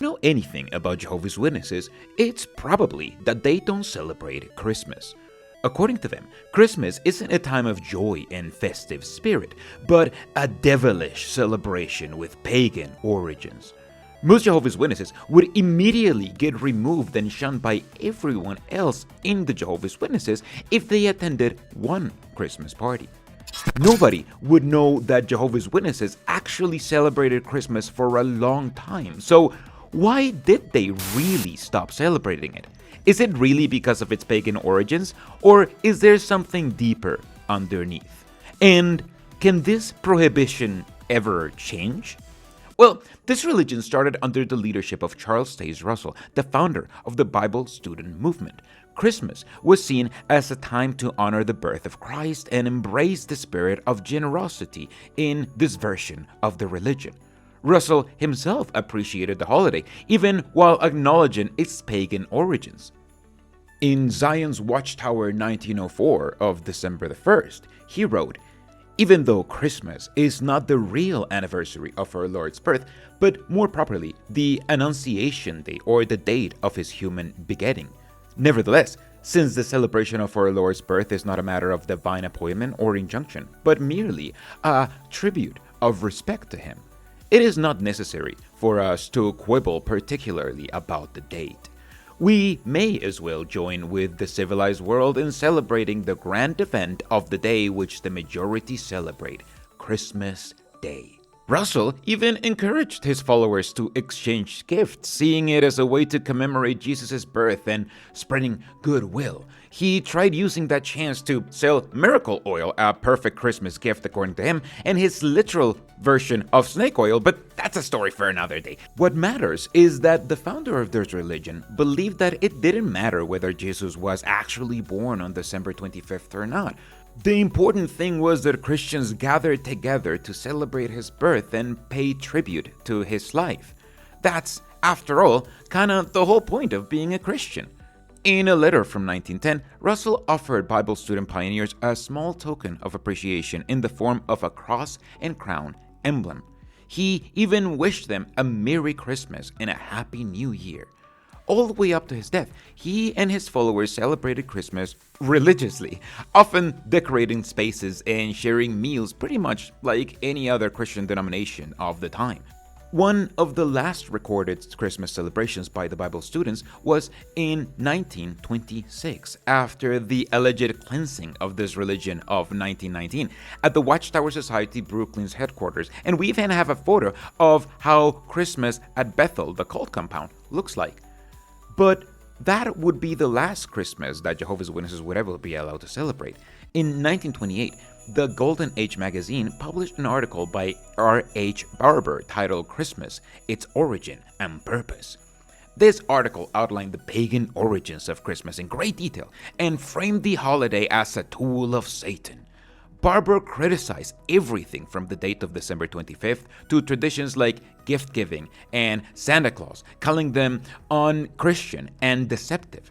know anything about Jehovah's Witnesses, it's probably that they don't celebrate Christmas. According to them, Christmas isn't a time of joy and festive spirit, but a devilish celebration with pagan origins. Most Jehovah's Witnesses would immediately get removed and shunned by everyone else in the Jehovah's Witnesses if they attended one Christmas party. Nobody would know that Jehovah's Witnesses actually celebrated Christmas for a long time. So why did they really stop celebrating it? Is it really because of its pagan origins, or is there something deeper underneath? And can this prohibition ever change? Well, this religion started under the leadership of Charles Taze Russell, the founder of the Bible student movement. Christmas was seen as a time to honor the birth of Christ and embrace the spirit of generosity in this version of the religion. Russell himself appreciated the holiday, even while acknowledging its pagan origins. In Zion's Watchtower 1904 of December the 1st, he wrote, "Even though Christmas is not the real anniversary of our Lord's birth, but more properly the Annunciation Day or the date of his human begetting. Nevertheless, since the celebration of our Lord's birth is not a matter of divine appointment or injunction, but merely a tribute of respect to him, it is not necessary for us to quibble particularly about the date. We may as well join with the civilized world in celebrating the grand event of the day which the majority celebrate, Christmas Day." Russell even encouraged his followers to exchange gifts, seeing it as a way to commemorate Jesus' birth and spreading goodwill. He tried using that chance to sell miracle oil, a perfect Christmas gift according to him, and his literal version of snake oil, but that's a story for another day. What matters is that the founder of this religion believed that it didn't matter whether Jesus was actually born on December 25th or not. The important thing was that Christians gathered together to celebrate his birth and pay tribute to his life. That's, after all, kinda the whole point of being a Christian. In a letter from 1910, Russell offered Bible student pioneers a small token of appreciation in the form of a cross and crown emblem. He even wished them a Merry Christmas and a Happy New Year. All the way up to his death, he and his followers celebrated Christmas religiously, often decorating spaces and sharing meals pretty much like any other Christian denomination of the time. One of the last recorded Christmas celebrations by the Bible students was in 1926, after the alleged cleansing of this religion of 1919 at the Watchtower Society Brooklyn's headquarters, and we even have a photo of how Christmas at Bethel, the cult compound, looks like. But that would be the last Christmas that Jehovah's Witnesses would ever be allowed to celebrate. In 1928, the Golden Age magazine published an article by R.H. Barber titled Christmas, Its Origin and Purpose. This article outlined the pagan origins of Christmas in great detail and framed the holiday as a tool of Satan. Barber criticized everything from the date of December 25th to traditions like gift-giving and Santa Claus, calling them unchristian and deceptive.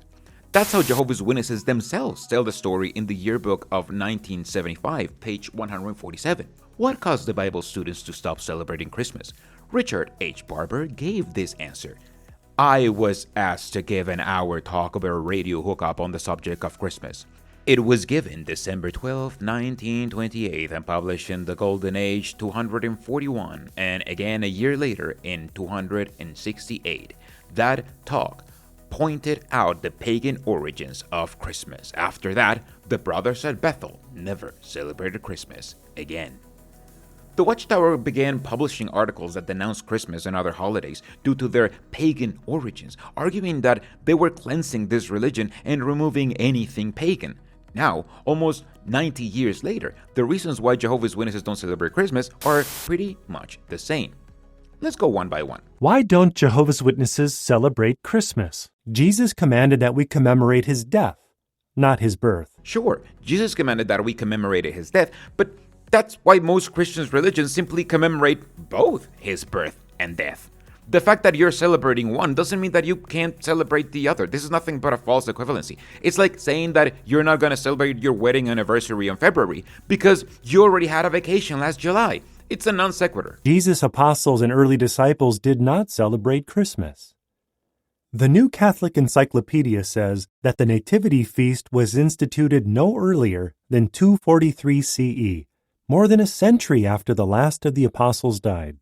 That's how Jehovah's Witnesses themselves tell the story in the yearbook of 1975, page 147. What caused the Bible students to stop celebrating Christmas? Richard H. Barber gave this answer. "I was asked to give an hour talk about a radio hookup on the subject of Christmas. It was given December 12, 1928 and published in the Golden Age 241 and again a year later in 268. That talk pointed out the pagan origins of Christmas. After that, the brothers at Bethel never celebrated Christmas again." The Watchtower began publishing articles that denounced Christmas and other holidays due to their pagan origins, arguing that they were cleansing this religion and removing anything pagan. Now, almost 90 years later, the reasons why Jehovah's Witnesses don't celebrate Christmas are pretty much the same. Let's go one by one. Why don't Jehovah's Witnesses celebrate Christmas? Jesus commanded that we commemorate his death, not his birth. Sure, Jesus commanded that we commemorate his death, but that's why most Christian religions simply commemorate both his birth and death. The fact that you're celebrating one doesn't mean that you can't celebrate the other. This is nothing but a false equivalency. It's like saying that you're not going to celebrate your wedding anniversary in February because you already had a vacation last July. It's a non sequitur. Jesus' apostles and early disciples did not celebrate Christmas. The New Catholic Encyclopedia says that the Nativity Feast was instituted no earlier than 243 CE, more than a century after the last of the apostles died.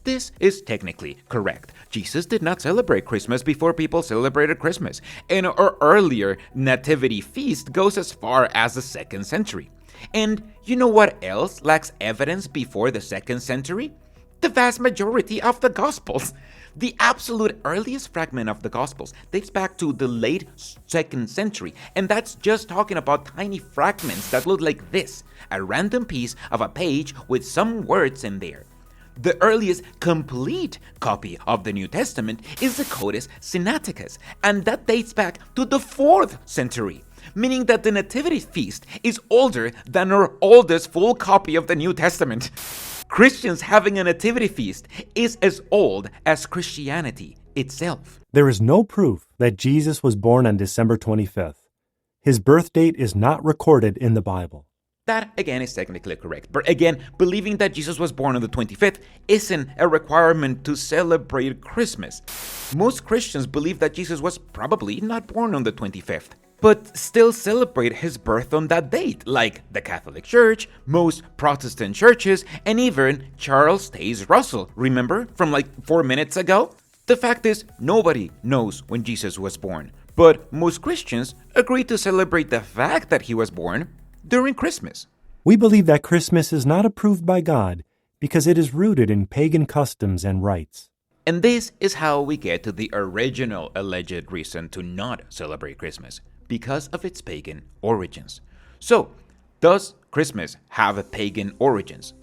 This is technically correct. Jesus did not celebrate Christmas before people celebrated Christmas, and our earlier Nativity Feast goes as far as the 2nd century. And you know what else lacks evidence before the 2nd century? The vast majority of the Gospels. The absolute earliest fragment of the Gospels dates back to the late 2nd century, and that's just talking about tiny fragments that look like this, a random piece of a page with some words in there. The earliest complete copy of the New Testament is the Codex Sinaiticus, and that dates back to the 4th century, meaning that the Nativity Feast is older than our oldest full copy of the New Testament. Christians having a Nativity Feast is as old as Christianity itself. There is no proof that Jesus was born on December 25th. His birth date is not recorded in the Bible. That, again, is technically correct. But again, believing that Jesus was born on the 25th isn't a requirement to celebrate Christmas. Most Christians believe that Jesus was probably not born on the 25th, but still celebrate his birth on that date, like the Catholic Church, most Protestant churches, and even Charles Taze Russell, remember, from like 4 minutes ago? The fact is, nobody knows when Jesus was born, but most Christians agree to celebrate the fact that he was born during Christmas. We believe that Christmas is not approved by God because it is rooted in pagan customs and rites. And this is how we get to the original alleged reason to not celebrate Christmas, because of its pagan origins. So, does Christmas have pagan origins?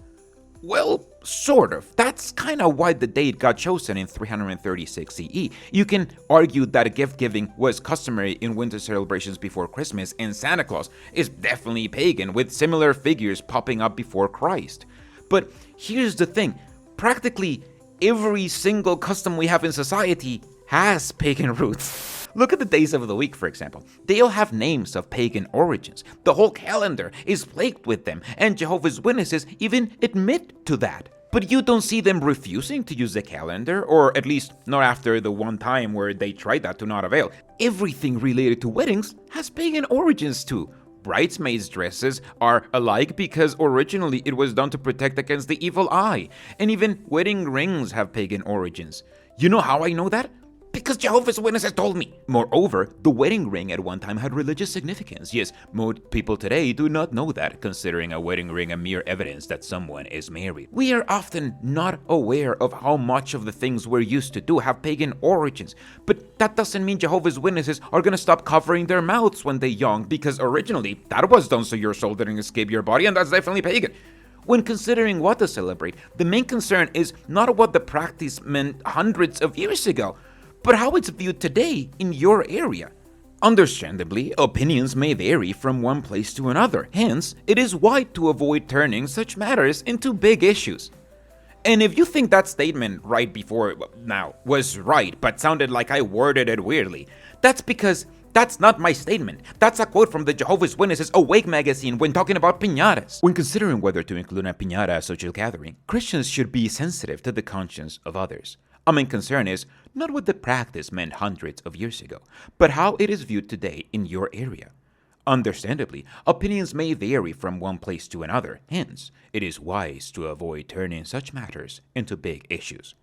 Well, sort of. That's kind of why the date got chosen in 336 CE. You can argue that gift giving was customary in winter celebrations before Christmas, and Santa Claus is definitely pagan, with similar figures popping up before Christ. But here's the thing, practically every single custom we have in society has pagan roots. Look at the days of the week, for example. They all have names of pagan origins. The whole calendar is plagued with them, and Jehovah's Witnesses even admit to that. But you don't see them refusing to use the calendar, or at least not after the one time where they tried that to not avail. Everything related to weddings has pagan origins too. Bridesmaids' dresses are alike because originally it was done to protect against the evil eye, and even wedding rings have pagan origins. You know how I know that? Because Jehovah's Witnesses told me. Moreover, the wedding ring at one time had religious significance. Yes, most people today do not know that, considering a wedding ring a mere evidence that someone is married. We are often not aware of how much of the things we're used to do have pagan origins. But that doesn't mean Jehovah's Witnesses are gonna stop covering their mouths when they're young, because originally that was done so your soul didn't escape your body, and that's definitely pagan. When considering what to celebrate, the main concern is not what the practice meant hundreds of years ago, but how it's viewed today in your area. Understandably, opinions may vary from one place to another. Hence, it is wise to avoid turning such matters into big issues. And if you think that statement right before now was right, but sounded like I worded it weirdly, that's because that's not my statement. That's a quote from the Jehovah's Witnesses Awake magazine when talking about piñatas. When considering whether to include a piñata as a social gathering, Christians should be sensitive to the conscience of others. Our main concern is not what the practice meant hundreds of years ago, but how it is viewed today in your area. Understandably, opinions may vary from one place to another, hence, it is wise to avoid turning such matters into big issues.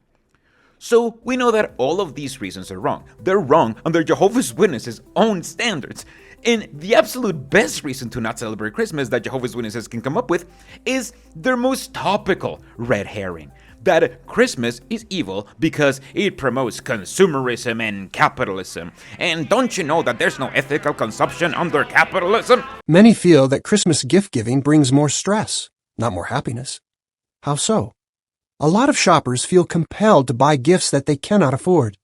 So, we know that all of these reasons are wrong. They're wrong under Jehovah's Witnesses' own standards. And the absolute best reason to not celebrate Christmas that Jehovah's Witnesses can come up with is their most topical red herring. That Christmas is evil because it promotes consumerism and capitalism. And don't you know that there's no ethical consumption under capitalism? Many feel that Christmas gift-giving brings more stress, not more happiness. How so? A lot of shoppers feel compelled to buy gifts that they cannot afford.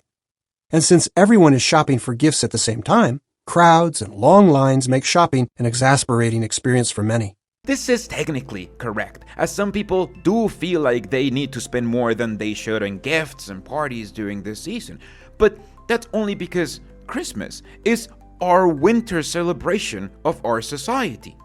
And since everyone is shopping for gifts at the same time, crowds and long lines make shopping an exasperating experience for many. This is technically correct, as some people do feel like they need to spend more than they should on gifts and parties during this season. But that's only because Christmas is our winter celebration of our society.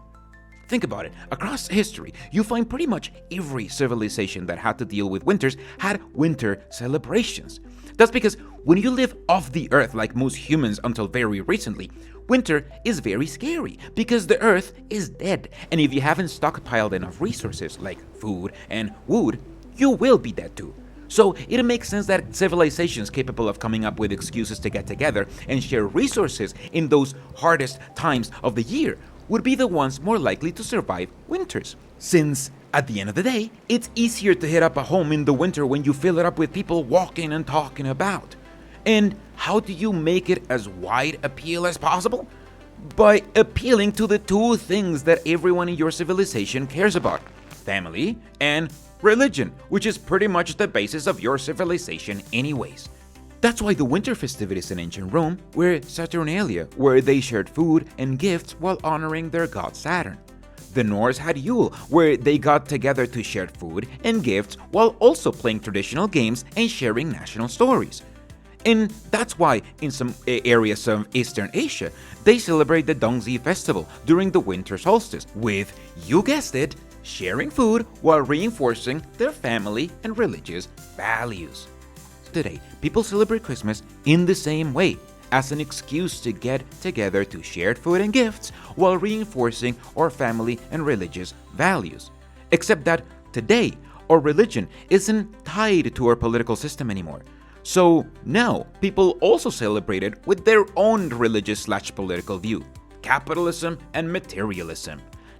Think about it. Across history, you find pretty much every civilization that had to deal with winters had winter celebrations. That's because when you live off the earth like most humans until very recently, winter is very scary because the earth is dead. And if you haven't stockpiled enough resources like food and wood, you will be dead too. So it makes sense that civilizations capable of coming up with excuses to get together and share resources in those hardest times of the year would be the ones more likely to survive winters. Since, at the end of the day, it's easier to hit up a home in the winter when you fill it up with people walking and talking about. And how do you make it as wide appeal as possible? By appealing to the two things that everyone in your civilization cares about: family and religion, which is pretty much the basis of your civilization anyways. That's why the winter festivities in ancient Rome were Saturnalia, where they shared food and gifts while honoring their god Saturn. The Norse had Yule, where they got together to share food and gifts while also playing traditional games and sharing national stories. And that's why in some areas of Eastern Asia, they celebrate the Dongzi festival during the winter solstice with, you guessed it, sharing food while reinforcing their family and religious values. Today, people celebrate Christmas in the same way, as an excuse to get together to share food and gifts while reinforcing our family and religious values. Except that today, our religion isn't tied to our political system anymore. So now, people also celebrate it with their own religious/political view: capitalism and materialism.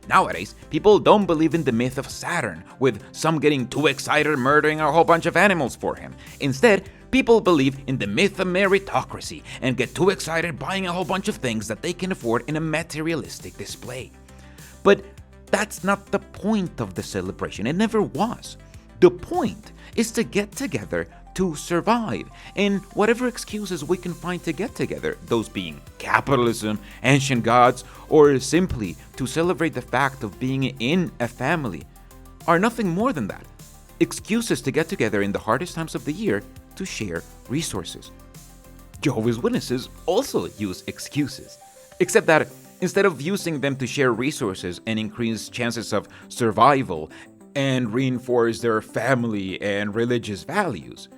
Nowadays, people don't believe in the myth of Saturn, with some getting too excited murdering a whole bunch of animals for him. Instead, people believe in the myth of meritocracy and get too excited buying a whole bunch of things that they can afford in a materialistic display. But that's not the point of the celebration. It never was. The point is to get together to survive, and whatever excuses we can find to get together, those being capitalism, ancient gods, or simply to celebrate the fact of being in a family, are nothing more than that. Excuses to get together in the hardest times of the year to share resources. Jehovah's Witnesses also use excuses, except that instead of using them to share resources and increase chances of survival and reinforce their family and religious values,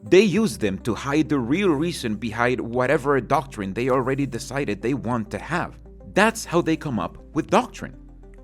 they use them to hide the real reason behind whatever doctrine they already decided they want to have. That's how they come up with doctrine.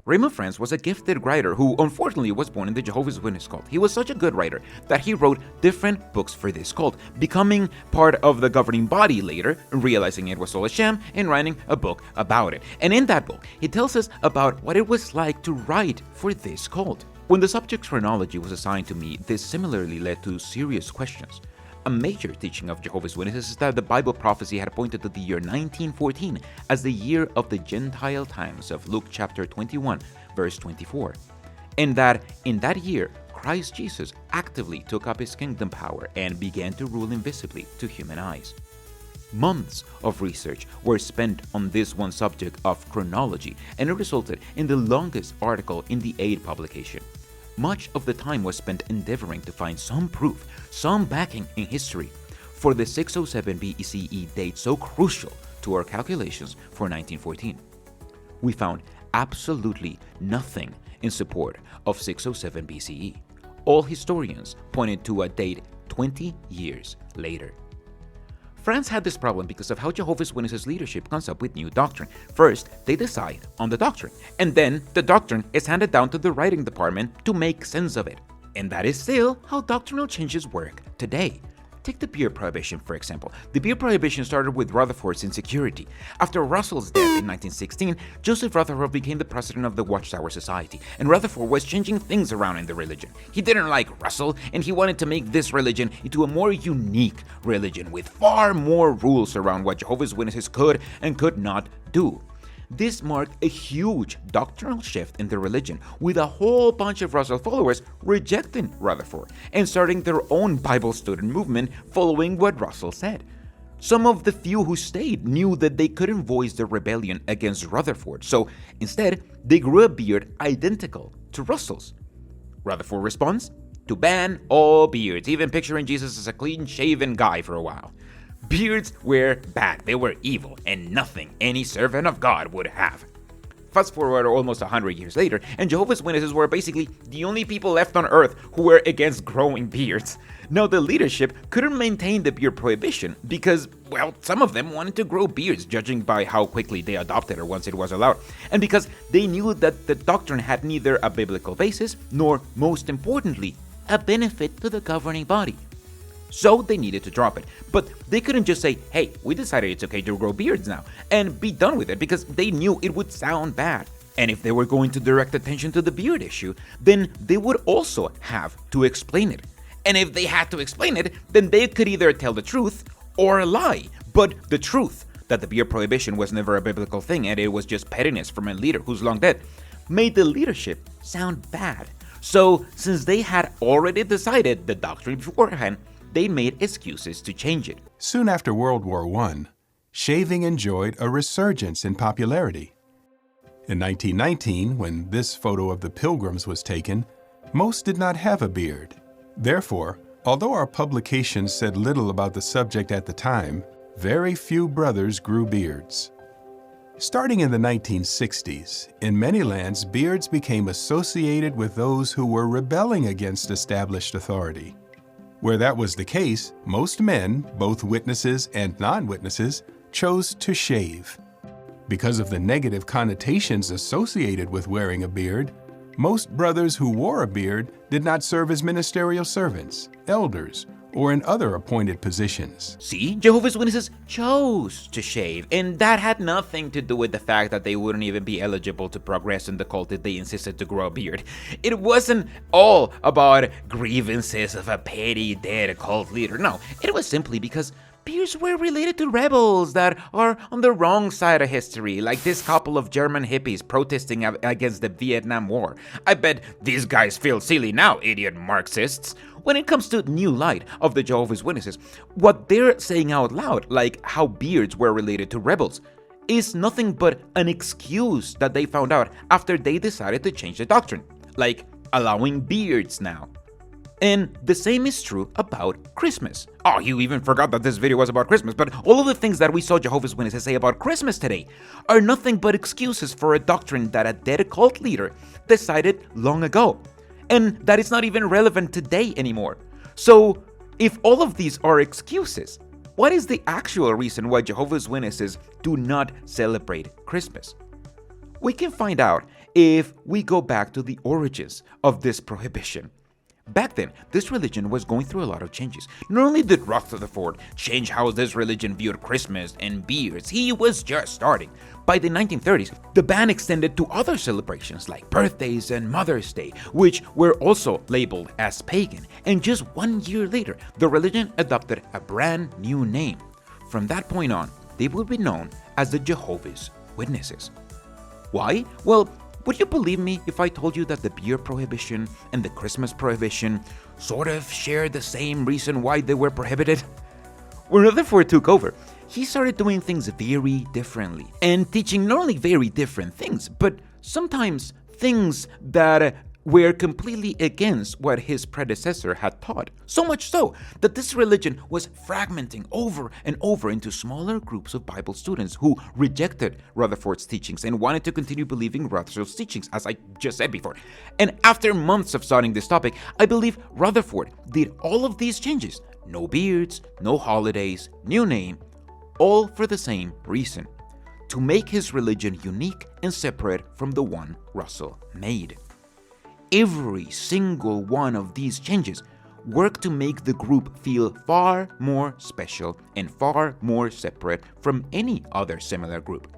Raymond France was a gifted writer who unfortunately was born in the Jehovah's Witness cult. He was such a good writer that he wrote different books for this cult, becoming part of the governing body later, realizing it was all a sham, and writing a book about it. And in that book, he tells us about what it was like to write for this cult. When the subject chronology was assigned to me, this similarly led to serious questions. A major teaching of Jehovah's Witnesses is that the Bible prophecy had pointed to the year 1914 as the year of the Gentile times of Luke chapter 21, verse 24, and that in that year, Christ Jesus actively took up his kingdom power and began to rule invisibly to human eyes. Months of research were spent on this one subject of chronology, and it resulted in the longest article in the Aid publication. Much of the time was spent endeavoring to find some proof, some backing in history for the 607 BCE date so crucial to our calculations for 1914. We found absolutely nothing in support of 607 BCE. All historians pointed to a date 20 years later. France had this problem because of how Jehovah's Witnesses leadership comes up with new doctrine. First, they decide on the doctrine, and then the doctrine is handed down to the writing department to make sense of it. And that is still how doctrinal changes work today. Take the beer prohibition, for example. The beer prohibition started with Rutherford's insecurity. After Russell's death in 1916, Joseph Rutherford became the president of the Watchtower Society, and Rutherford was changing things around in the religion. He didn't like Russell, and he wanted to make this religion into a more unique religion with far more rules around what Jehovah's Witnesses could and could not do. This marked a huge doctrinal shift in the religion, with a whole bunch of Russell followers rejecting Rutherford and starting their own Bible student movement following what Russell said. Some of the few who stayed knew that they couldn't voice their rebellion against Rutherford, so instead they grew a beard identical to Russell's. Rutherford responds, to ban all beards, even picturing Jesus as a clean-shaven guy for a while. Beards were bad, they were evil, and nothing any servant of God would have. fast forward almost 100 years later, and Jehovah's Witnesses were basically the only people left on earth who were against growing beards. Now, the leadership couldn't maintain the beard prohibition because, well, some of them wanted to grow beards, judging by how quickly they adopted it once it was allowed, and because they knew that the doctrine had neither a biblical basis nor, most importantly, a benefit to the governing body. So they needed to drop it. But they couldn't just say, hey, we decided it's okay to grow beards now, and be done with it, because they knew it would sound bad. And if they were going to direct attention to the beard issue, then they would also have to explain it. And if they had to explain it, then they could either tell the truth or lie. But the truth, that the beard prohibition was never a biblical thing and it was just pettiness from a leader who's long dead, made the leadership sound bad. So, since they had already decided the doctrine beforehand, they made excuses to change it. Soon after World War I, shaving enjoyed a resurgence in popularity. In 1919, when this photo of the Pilgrims was taken, most did not have a beard. Therefore, although our publications said little about the subject at the time, very few brothers grew beards. Starting in the 1960s, in many lands, beards became associated with those who were rebelling against established authority. Where that was the case, most men, both witnesses and non-witnesses, chose to shave. Because of the negative connotations associated with wearing a beard, most brothers who wore a beard did not serve as ministerial servants, elders, or in other appointed positions. See, Jehovah's Witnesses chose to shave, and that had nothing to do with the fact that they wouldn't even be eligible to progress in the cult if they insisted to grow a beard. It wasn't all about grievances of a petty dead cult leader. No, it was simply because beards were related to rebels that are on the wrong side of history, like this couple of German hippies protesting against the Vietnam War. I bet these guys feel silly now, idiot Marxists. When it comes to new light of the Jehovah's Witnesses, what they're saying out loud, like how beards were related to rebels, is nothing but an excuse that they found out after they decided to change the doctrine, like allowing beards now. And the same is true about Christmas. Oh, you even forgot that this video was about Christmas, but all of the things that we saw Jehovah's Witnesses say about Christmas today are nothing but excuses for a doctrine that a dead cult leader decided long ago, and that is not even relevant today anymore. So, if all of these are excuses, what is the actual reason why Jehovah's Witnesses do not celebrate Christmas? We can find out if we go back to the origins of this prohibition. Back then, this religion was going through a lot of changes. Not only did Rutherford change how this religion viewed Christmas and beards, he was just starting. By the 1930s, the ban extended to other celebrations like birthdays and Mother's Day, which were also labeled as pagan. And just 1 year later, the religion adopted a brand new name. From that point on, they would be known as the Jehovah's Witnesses. Why? Well, would you believe me if I told you that the beard prohibition and the Christmas prohibition sort of share the same reason why they were prohibited? When Rutherford took over, he started doing things very differently and teaching not only very different things, but sometimes things that were completely against what his predecessor had taught. So much so that this religion was fragmenting over and over into smaller groups of Bible students who rejected Rutherford's teachings and wanted to continue believing Rutherford's teachings, as I just said before. And after months of studying this topic, I believe Rutherford did all of these changes. No beards, no holidays, new name, all for the same reason: to make his religion unique and separate from the one Russell made. Every single one of these changes work to make the group feel far more special and far more separate from any other similar group.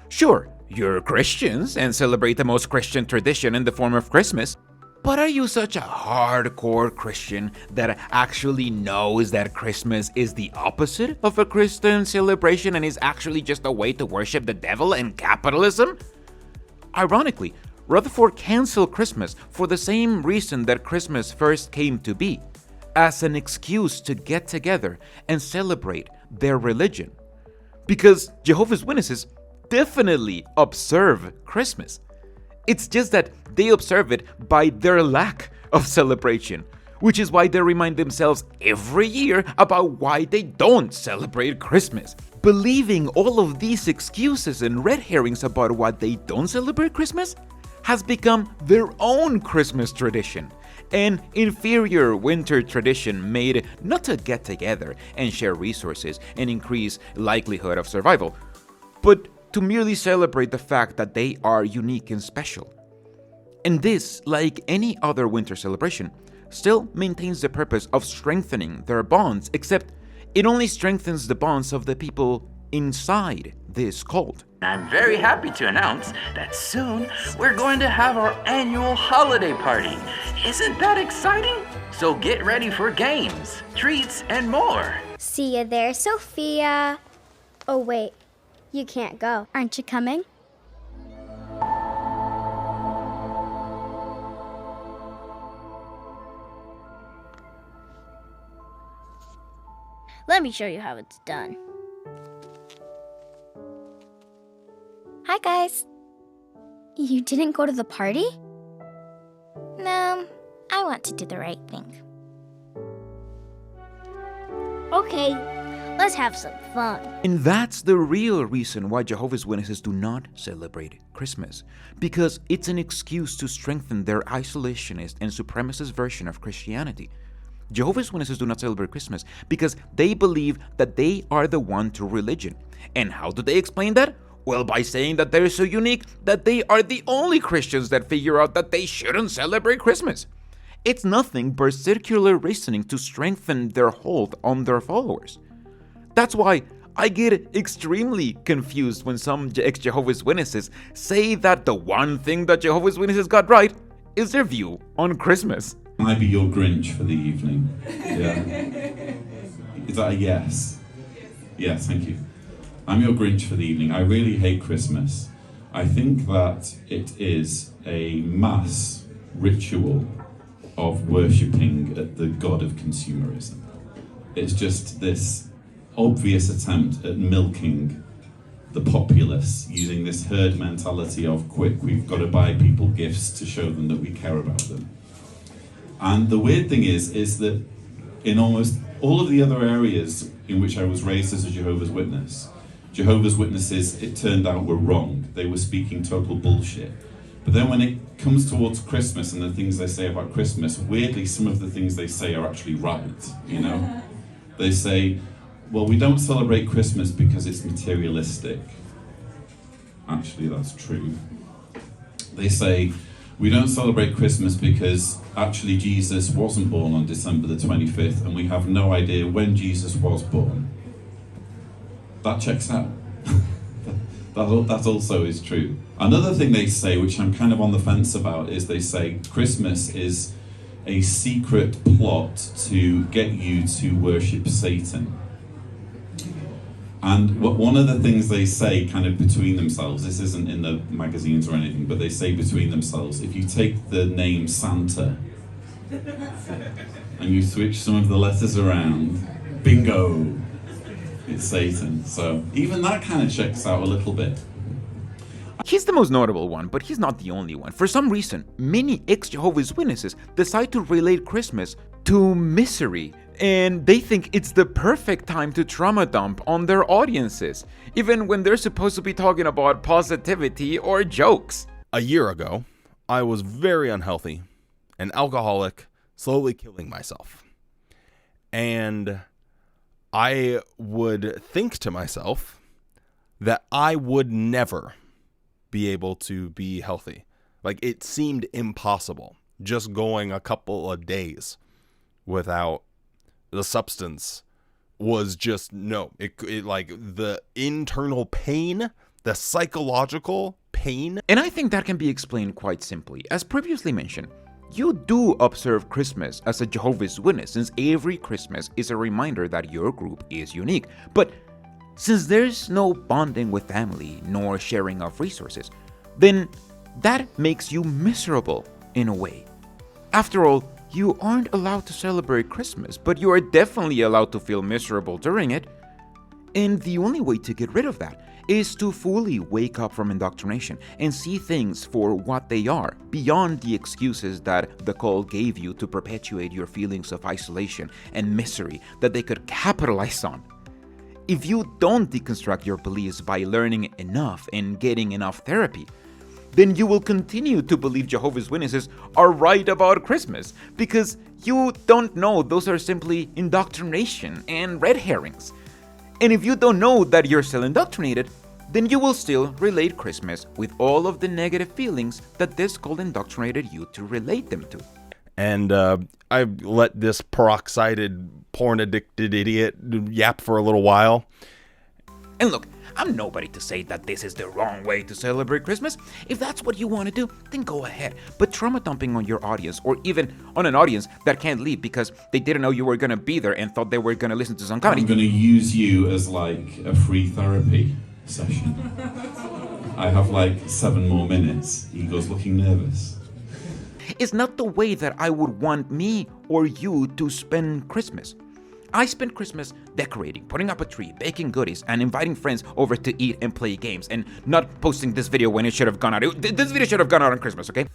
Sure, you're Christians and celebrate the most Christian tradition in the form of Christmas, but are you such a hardcore Christian that actually knows that Christmas is the opposite of a Christian celebration and is actually just a way to worship the devil and capitalism? Ironically, Rutherford canceled Christmas for the same reason that Christmas first came to be, as an excuse to get together and celebrate their religion. Because Jehovah's Witnesses definitely observe Christmas. It's just that they observe it by their lack of celebration, which is why they remind themselves every year about why they don't celebrate Christmas. believing all of these excuses and red herrings about why they don't celebrate Christmas has become their own Christmas tradition, an inferior winter tradition made not to get together and share resources and increase likelihood of survival, but to merely celebrate the fact that they are unique and special. And this, like any other winter celebration, still maintains the purpose of strengthening their bonds, except it only strengthens the bonds of the people inside this cult. I'm very happy to announce that soon we're going to have our annual holiday party. Isn't that exciting? So get ready for games, treats, and more. See you there, Sophia. Oh wait, you can't go. Aren't you coming? Let me show you how it's done. Hi, guys. You didn't go to the party? No, I want to do the right thing. Okay, let's have some fun. And that's the real reason why Jehovah's Witnesses do not celebrate Christmas, because it's an excuse to strengthen their isolationist and supremacist version of Christianity. Jehovah's Witnesses do not celebrate Christmas because they believe that they are the one true religion. And how do they explain that? Well, by saying that they're so unique that they are the only Christians that figure out that they shouldn't celebrate Christmas. It's nothing but circular reasoning to strengthen their hold on their followers. That's why I get extremely confused when some ex-Jehovah's Witnesses say that the one thing that Jehovah's Witnesses got right is their view on Christmas. Can I be your Grinch for the evening? Yeah. Is that a yes? Yes, thank you. I'm your Grinch for the evening. I really hate Christmas. I think that it is a mass ritual of worshipping the god of consumerism. It's just this obvious attempt at milking the populace using this herd mentality of quick, we've got to buy people gifts to show them that we care about them. And the weird thing is that in almost all of the other areas in which I was raised as a Jehovah's Witnesses, it turned out, were wrong. They were speaking total bullshit. But then when it comes towards Christmas and the things they say about Christmas, weirdly, some of the things they say are actually right, you know? They say, well, we don't celebrate Christmas because it's materialistic. Actually, that's true. They say, we don't celebrate Christmas because actually Jesus wasn't born on December the 25th and we have no idea when Jesus was born. That checks out. That also is true. Another thing they say, which I'm kind of on the fence about, is they say Christmas is a secret plot to get you to worship Satan. And one of the things they say kind of between themselves, this isn't in the magazines or anything, but they say between themselves, if you take the name Santa and you switch some of the letters around, bingo, it's Satan. So even that kind of checks out a little bit. He's the most notable one, but he's not the only one. For some reason, many ex-Jehovah's Witnesses decide to relate Christmas to misery, and they think it's the perfect time to trauma dump on their audiences, even when they're supposed to be talking about positivity or jokes. A year ago, I was very unhealthy, an alcoholic, slowly killing myself. And I would think to myself that I would never be able to be healthy. Like, it seemed impossible just going a couple of days without the substance. Was just no. It like the internal pain, the psychological pain. And I think that can be explained quite simply. As previously mentioned, you do observe Christmas as a Jehovah's Witness, since every Christmas is a reminder that your group is unique. But since there's no bonding with family nor sharing of resources, then that makes you miserable in a way. After all, you aren't allowed to celebrate Christmas, but you are definitely allowed to feel miserable during it. And the only way to get rid of that is to fully wake up from indoctrination and see things for what they are, beyond the excuses that the cult gave you to perpetuate your feelings of isolation and misery that they could capitalize on. If you don't deconstruct your beliefs by learning enough and getting enough therapy, then you will continue to believe Jehovah's Witnesses are right about Christmas because you don't know those are simply indoctrination and red herrings. And if you don't know that you're still indoctrinated, then you will still relate Christmas with all of the negative feelings that this cult indoctrinated you to relate them to. And I've let this peroxided, porn-addicted idiot yap for a little while. And look, I'm nobody to say that this is the wrong way to celebrate Christmas. If that's what you want to do, then go ahead. But trauma dumping on your audience, or even on an audience that can't leave because they didn't know you were going to be there and thought they were going to listen to some comedy. I'm going to use you as like a free therapy session. I have like 7 more minutes. He goes looking nervous. It's not the way that I would want me or you to spend Christmas. I spend Christmas decorating, putting up a tree, baking goodies, and inviting friends over to eat and play games, and not posting this video when it should have gone out. This video should have gone out on Christmas, okay?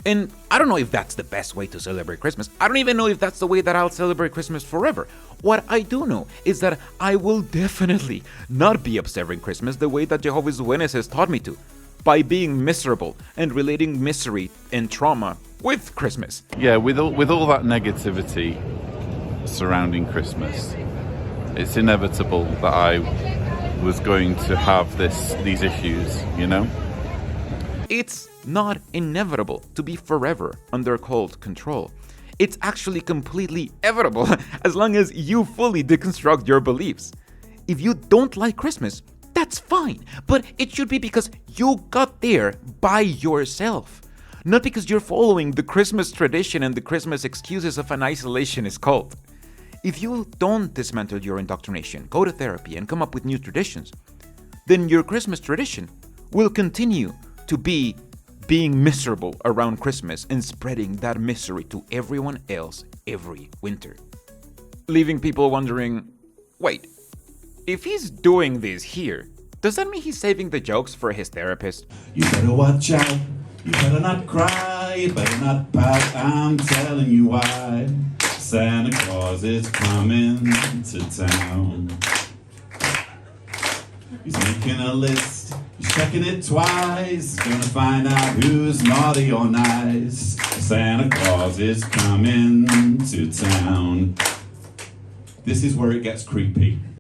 And I don't know if that's the best way to celebrate Christmas. I don't even know if that's the way that I'll celebrate Christmas forever. What I do know is that I will definitely not be observing Christmas the way that Jehovah's Witnesses taught me to, by being miserable and relating misery and trauma with Christmas. Yeah, with all that negativity surrounding Christmas, it's inevitable that I was going to have these issues, you know? It's not inevitable to be forever under cult control. It's actually completely inevitable as long as you fully deconstruct your beliefs. If you don't like Christmas, that's fine, but it should be because you got there by yourself, not because you're following the Christmas tradition and the Christmas excuses of an isolationist cult. If you don't dismantle your indoctrination, go to therapy, and come up with new traditions, then your Christmas tradition will continue to be being miserable around Christmas and spreading that misery to everyone else every winter. Leaving people wondering, wait, if he's doing this here, does that mean he's saving the jokes for his therapist? You better watch out. You better not cry. You better not pout. I'm telling you why. Santa Claus is coming to town. He's making a list. He's checking it twice. He's gonna find out who's naughty or nice. Santa Claus is coming to town. This is where it gets creepy.